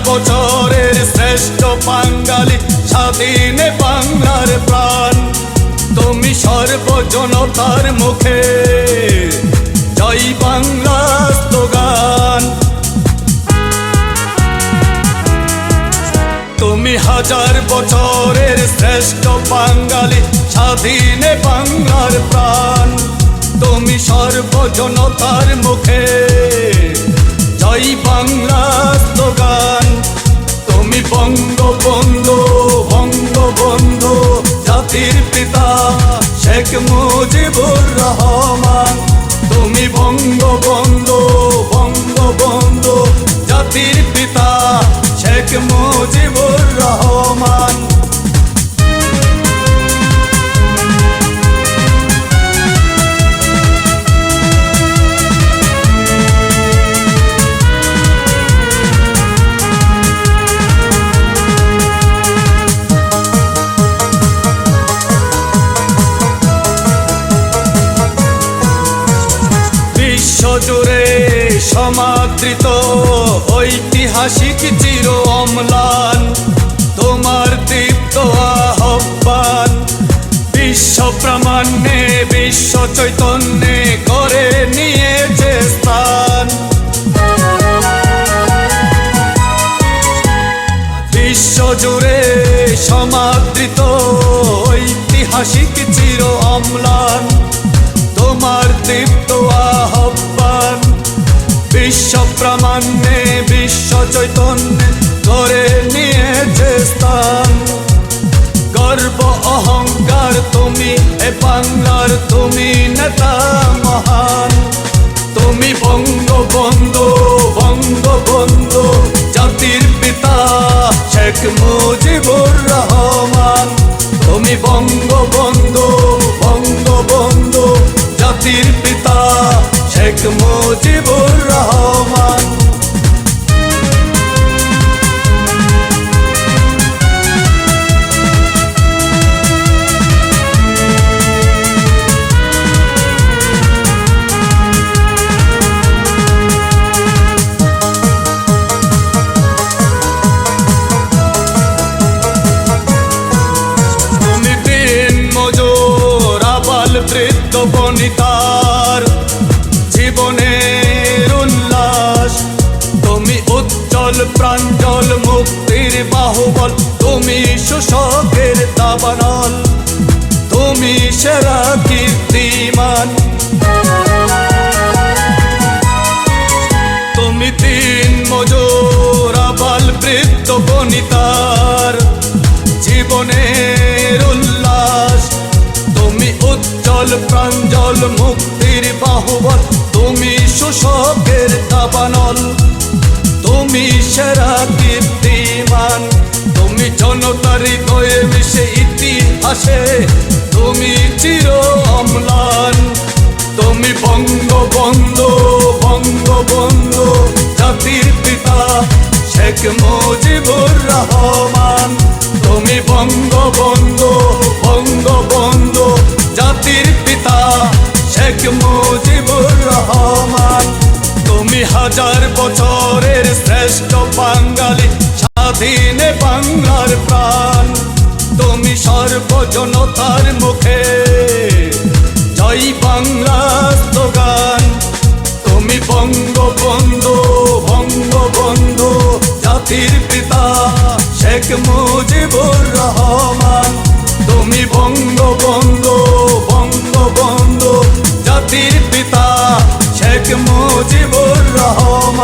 বছরের শ্রেষ্ঠ বাঙালি, স্বাধীনে বাংলার প্রাণ। তুমি সর্বজনতার মুখে জয় বাংলা স্লোগান। তুমি হাজার বছরের শ্রেষ্ঠ বাঙালি, স্বাধীনে বাংলার প্রাণ। তুমি সর্বজনতার মুখে জয় বাংলা স্লোগান। তুমি বঙ্গবন্ধু, বঙ্গবন্ধু জাতির পিতা শেখ মুজিবুর রহমান। তুমি বঙ্গবন্ধু, বঙ্গবন্ধু জাতির পিতা শেখ মুজিবুর রহমান। বিশ্বজুড়ে সমাদৃত ঐতিহাসিক চির অম্লান, তোমার দীপ্ত আহ্বান বিশ্ব প্রামাণ্যে, বিশ্ব চৈতন্যে করে নিয়েছে স্থান। বিশ্বজুড়ে সমাদৃত ঐতিহাসিক চির অম্লান, তোমার দীপ্ত আহ্বান বিশ্ব প্রামাণ্যে, বিশ্ব চৈতন্যে করে নিয়েছে স্থান। গর্ব অহংকার তুমি এ বাংলার, তুমি নেতা মহান। তুমি বঙ্গবন্ধু, বঙ্গবন্ধু জাতির পিতা শেখ মুজিবুর রহমান। তুমি বঙ্গবন্ধু, বঙ্গবন্ধু জাতির পিতা শেখ মুজিবুর রহমান। তুমি দিন মজুর আবাল বৃদ্ধ বনিতার জীবনের উল্লাস। তুমি উজ্জ্বল প্রাঞ্জল মুক্তির বাহুবল, তুমি শোষকের দাবানল, তুমি সেরা কীর্তিমান। তুমি দিন মজুর আবাল বৃদ্ধ বনিতার জীবনের উল্লাস। তুমি উজ্জ্বল প্রাঞ্জল মুক্তির বাহুবল, তুমি শোষকের দাবানল, তুমি সেরা কীর্তিমান। তুমি জনতার হৃদয়ে মিশে ইতিহাসে, তুমি চির অম্লান। তুমি বঙ্গবন্ধু, বঙ্গবন্ধু জাতির পিতা শেখ মুজিবুর রহমান। তুমি বঙ্গবন্ধু, বঙ্গবন্ধু জাতির পিতা শেখ মুজিবুর রহমান। তুমি হাজার বছরের শ্রেষ্ঠ বাঙালি, স্বাধীনে বাংলার প্রাণ। তুমি সর্বজনতার মুখে জয় বাংলা স্লোগান। তুমি বঙ্গবন্ধু, বঙ্গবন্ধু জাতির পিতা শেখ মুজিবুর রহমান। তুমি বঙ্গবন্ধু, বঙ্গবন্ধু জাতির পিতা শেখ মুজিবুর রহমান।